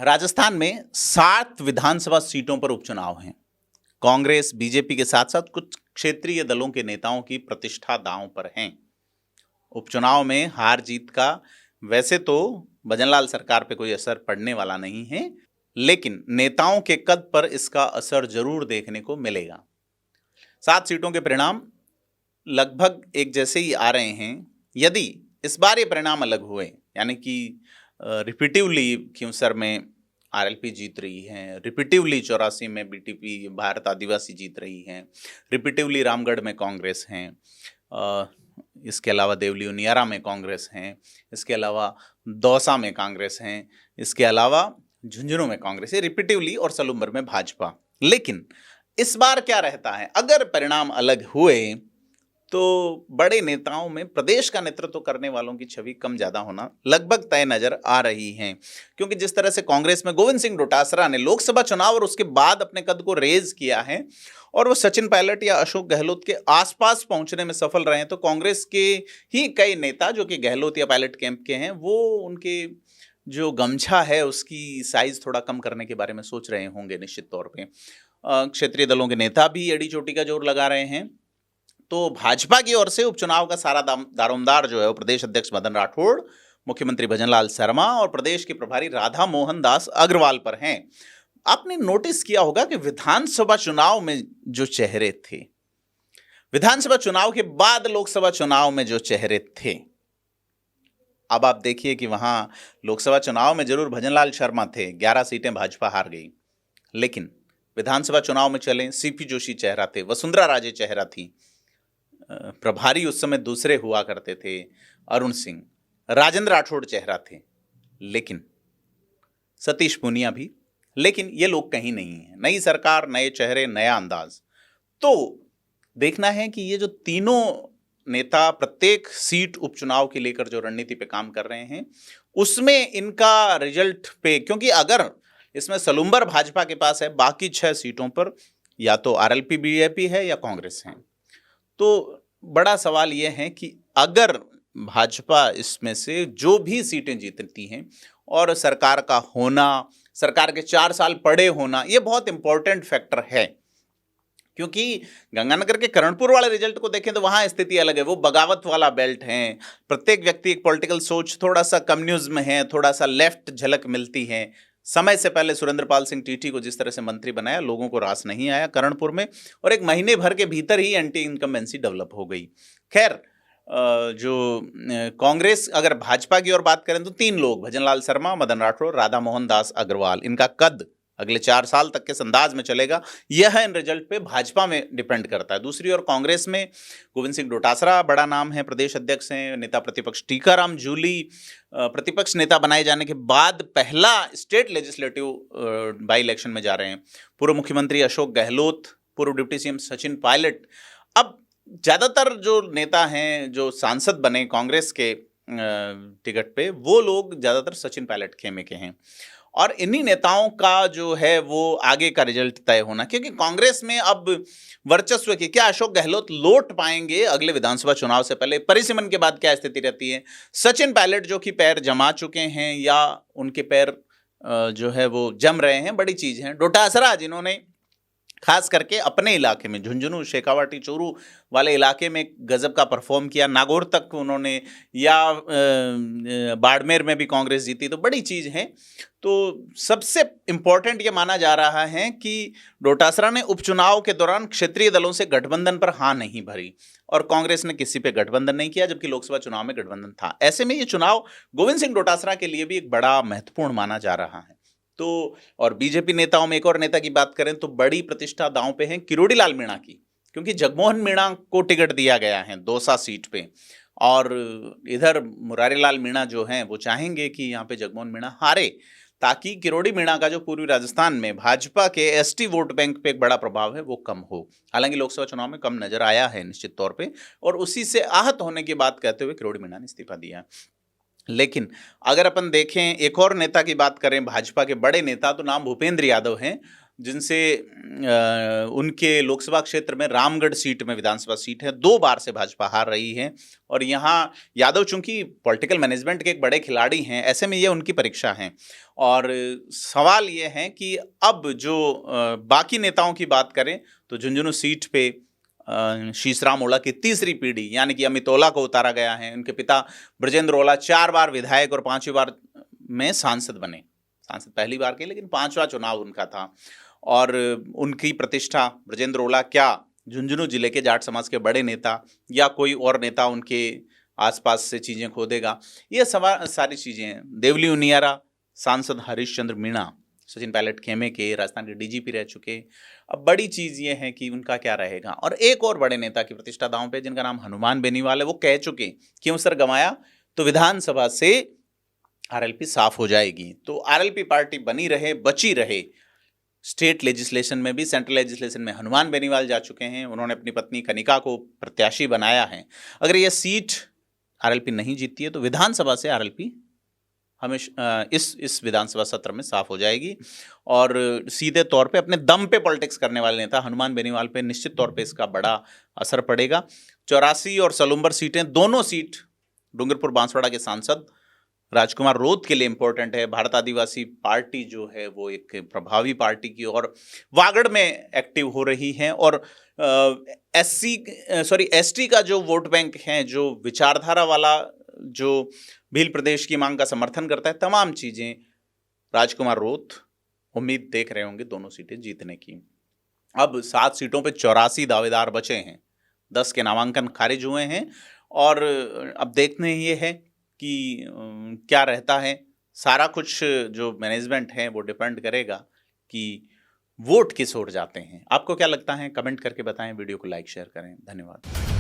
राजस्थान में 7 विधानसभा सीटों पर उपचुनाव हैं। कांग्रेस, बीजेपी के साथ साथ कुछ क्षेत्रीय दलों के नेताओं की प्रतिष्ठा दांव पर हैं। उपचुनाव में हार जीत का वैसे तो भजनलाल सरकार पे कोई असर पड़ने वाला नहीं है, लेकिन नेताओं के कद पर इसका असर जरूर देखने को मिलेगा। 7 सीटों के परिणाम लगभग एक जैसे ही आ रहे हैं। यदि इस बार ये परिणाम अलग हुए, यानी कि रिपीटिवली खींवसर में आरएलपी जीत रही है, रिपीटिवली 84 में बीटीपी भारत आदिवासी जीत रही है, रिपीटिवली रामगढ़ में कांग्रेस हैं, इसके अलावा देवली उनियारा में कांग्रेस हैं, इसके अलावा दौसा में कांग्रेस हैं, इसके अलावा झुंझुनू में कांग्रेस है, रिपीटिवली और सलूम्बर में भाजपा। लेकिन इस बार क्या रहता है, अगर परिणाम अलग हुए तो बड़े नेताओं में प्रदेश का नेतृत्व करने वालों की छवि कम ज्यादा होना लगभग तय नजर आ रही है। क्योंकि जिस तरह से कांग्रेस में गोविंद सिंह डोटासरा ने लोकसभा चुनाव और उसके बाद अपने कद को रेज किया है और वो सचिन पायलट या अशोक गहलोत के आसपास पहुंचने में सफल रहे हैं, तो कांग्रेस के ही कई नेता जो कि गहलोत या पायलट कैंप के हैं, वो उनके जो गमछा है उसकी साइज थोड़ा कम करने के बारे में सोच रहे होंगे निश्चित तौर पर। क्षेत्रीय दलों के नेता भी एड़ी चोटी का जोर लगा रहे हैं। तो भाजपा की ओर से उपचुनाव का सारा दारोमदार जो है वो प्रदेश अध्यक्ष मदन राठौड़, मुख्यमंत्री भजनलाल शर्मा और प्रदेश के प्रभारी राधा मोहन दास अग्रवाल पर हैं। आपने नोटिस किया होगा कि विधानसभा चुनाव में जो चेहरे थे, विधानसभा चुनाव के बाद लोकसभा चुनाव में जो चेहरे थे, अब आप देखिए कि वहां लोकसभा चुनाव में जरूर भजनलाल शर्मा थे, 11 सीटें भाजपा हार गई, लेकिन विधानसभा चुनाव में चले सीपी जोशी चेहरा थे, वसुंधरा राजे चेहरा थी, प्रभारी उस समय दूसरे हुआ करते थे अरुण सिंह, राजेंद्र राठौड़ चेहरा थे, लेकिन सतीश पूनिया भी, लेकिन ये लोग कहीं नहीं है। नई सरकार, नए चेहरे, नया अंदाज। तो देखना है कि ये जो तीनों नेता प्रत्येक सीट उपचुनाव के लेकर जो रणनीति पे काम कर रहे हैं उसमें इनका रिजल्ट पे, क्योंकि अगर इसमें सलूम्बर भाजपा के पास है, बाकी 6 सीटों पर या तो आरएलपी बीजेपी है या कांग्रेस है। तो बड़ा सवाल यह है कि अगर भाजपा इसमें से जो भी सीटें जीतती हैं और सरकार का होना, सरकार के 4 साल पड़े होना, यह बहुत इंपॉर्टेंट फैक्टर है। क्योंकि गंगानगर के करणपुर वाले रिजल्ट को देखें तो वहां स्थिति अलग है, वो बगावत वाला बेल्ट है, प्रत्येक व्यक्ति एक पॉलिटिकल सोच, थोड़ा सा कम्युनिज्म है, थोड़ा सा लेफ्ट झलक मिलती है। समय से पहले सुरेंद्रपाल सिंह टीटी को जिस तरह से मंत्री बनाया, लोगों को रास नहीं आया करणपुर में, और एक महीने भर के भीतर ही एंटी इनकम्बेंसी डेवलप हो गई। खैर, जो कांग्रेस, अगर भाजपा की ओर बात करें तो 3 लोग, भजनलाल शर्मा, मदन राठौड़, राधा मोहन दास अग्रवाल, इनका कद अगले 4 साल तक के अंदाज में चलेगा, यह इन रिजल्ट पे भाजपा में डिपेंड करता है। दूसरी ओर कांग्रेस में गोविंद सिंह डोटासरा बड़ा नाम है, प्रदेश अध्यक्ष हैं, नेता प्रतिपक्ष टीकाराम जूली प्रतिपक्ष नेता बनाए जाने के बाद पहला स्टेट लेजिस्लेटिव बाई इलेक्शन में जा रहे हैं। पूर्व मुख्यमंत्री अशोक गहलोत, पूर्व डिप्टी सीएम सचिन पायलट। अब ज्यादातर जो नेता हैं जो सांसद बने कांग्रेस के टिकट पे, वो लोग ज्यादातर सचिन पायलट खेमे के हैं, और इन्हीं नेताओं का जो है वो आगे का रिजल्ट तय होना। क्योंकि कांग्रेस में अब वर्चस्व की, क्या अशोक गहलोत लौट पाएंगे अगले विधानसभा चुनाव से पहले, परिसीमन के बाद क्या स्थिति रहती है, सचिन पायलट जो कि पैर जमा चुके हैं या उनके पैर जो है वो जम रहे हैं, बड़ी चीज है। डोटासरा जिन्होंने खास करके अपने इलाके में, झुंझुनू, शेखावाटी, चोरू वाले इलाके में गजब का परफॉर्म किया, नागौर तक उन्होंने, या बाड़मेर में भी कांग्रेस जीती, तो बड़ी चीज़ है। तो सबसे इम्पोर्टेंट ये माना जा रहा है कि डोटासरा ने उपचुनाव के दौरान क्षेत्रीय दलों से गठबंधन पर हाँ नहीं भरी, और कांग्रेस ने किसी पे गठबंधन नहीं किया, जबकि लोकसभा चुनाव में गठबंधन था। ऐसे में ये चुनाव गोविंद सिंह डोटासरा के लिए भी एक बड़ा महत्वपूर्ण माना जा रहा है। तो और बीजेपी नेताओं में एक और नेता की बात करें तो बड़ी प्रतिष्ठा दांव पे है किरोड़ी लाल मीणा की, क्योंकि जगमोहन मीणा को टिकट दिया गया है दौसा सीट पे, और इधर मुरारी लाल मीणा जो हैं वो चाहेंगे कि यहाँ पे जगमोहन मीणा हारे, ताकि किरोड़ी मीणा का जो पूर्वी राजस्थान में भाजपा के एसटी वोट बैंक पे एक बड़ा प्रभाव है वो कम हो। हालांकि लोकसभा चुनाव में कम नजर आया है निश्चित तौर पे, और उसी से आहत होने की बात कहते हुए किरोड़ी मीणा ने इस्तीफा दिया। लेकिन अगर अपन देखें, एक और नेता की बात करें भाजपा के बड़े नेता, तो नाम भूपेंद्र यादव हैं, जिनसे उनके लोकसभा क्षेत्र में रामगढ़ सीट में विधानसभा सीट है, 2 बार से भाजपा हार रही है। और यहाँ यादव चूंकि पॉलिटिकल मैनेजमेंट के एक बड़े खिलाड़ी हैं, ऐसे में ये उनकी परीक्षा है। और सवाल ये है कि अब जो बाकी नेताओं की बात करें तो झुंझुनू सीट पे शीशराम ओला की तीसरी पीढ़ी यानी कि अमित ओला को उतारा गया है। उनके पिता ब्रजेंद्र ओला 4 बार विधायक और 5वीं बार में सांसद बने। सांसद पहली बार के, लेकिन 5वां चुनाव उनका था। और उनकी प्रतिष्ठा, ब्रजेंद्र ओला क्या झुंझुनू जिले के जाट समाज के बड़े नेता या कोई और नेता उनके आसपास से चीज़ें खोदेगा, ये सारी चीज़ें हैं। देवली उनियारा, सांसद हरीश चंद्र मीणा, सचिन पायलट खेमे के राजस्थान के डीजीपी रह चुके। अब बड़ी चीज़ ये है कि उनका क्या रहेगा। और एक और बड़े नेता की प्रतिष्ठा दांव पे, जिनका नाम हनुमान बेनीवाल है, वो कह चुके कि अवसर गंवाया तो विधानसभा से आरएलपी साफ हो जाएगी। तो आरएलपी पार्टी बनी रहे, बची रहे। स्टेट लेजिस्लेशन में भी, सेंट्रल लेजिस्लेशन में हनुमान बेनीवाल जा चुके हैं। उन्होंने अपनी पत्नी कनिका को प्रत्याशी बनाया है। अगर यह सीट आरएलपी नहीं जीतती है तो विधानसभा से आरएलपी हमेशा इस विधानसभा सत्र में साफ हो जाएगी। और सीधे तौर पे अपने दम पे पॉलिटिक्स करने वाले नेता हनुमान बेनीवाल पे निश्चित तौर पे इसका बड़ा असर पड़ेगा। 84 और सलुम्बर सीटें, दोनों सीट डूंगरपुर बांसवाड़ा के सांसद राजकुमार रोत के लिए इंपॉर्टेंट है। भारत आदिवासी पार्टी जो है वो एक प्रभावी पार्टी की और वागड़ में एक्टिव हो रही है। और एसटी का जो वोट बैंक है, जो विचारधारा वाला, जो भील प्रदेश की मांग का समर्थन करता है, तमाम चीजें राजकुमार रोत उम्मीद देख रहे होंगे दोनों सीटें जीतने की। अब 7 सीटों पे 84 दावेदार बचे हैं, 10 के नामांकन खारिज हुए हैं। और अब देखने ये है कि क्या रहता है। सारा कुछ जो मैनेजमेंट है वो डिपेंड करेगा कि वोट किस ओर जाते हैं। आपको क्या लगता है, कमेंट करके बताएं। वीडियो को लाइक शेयर करें। धन्यवाद।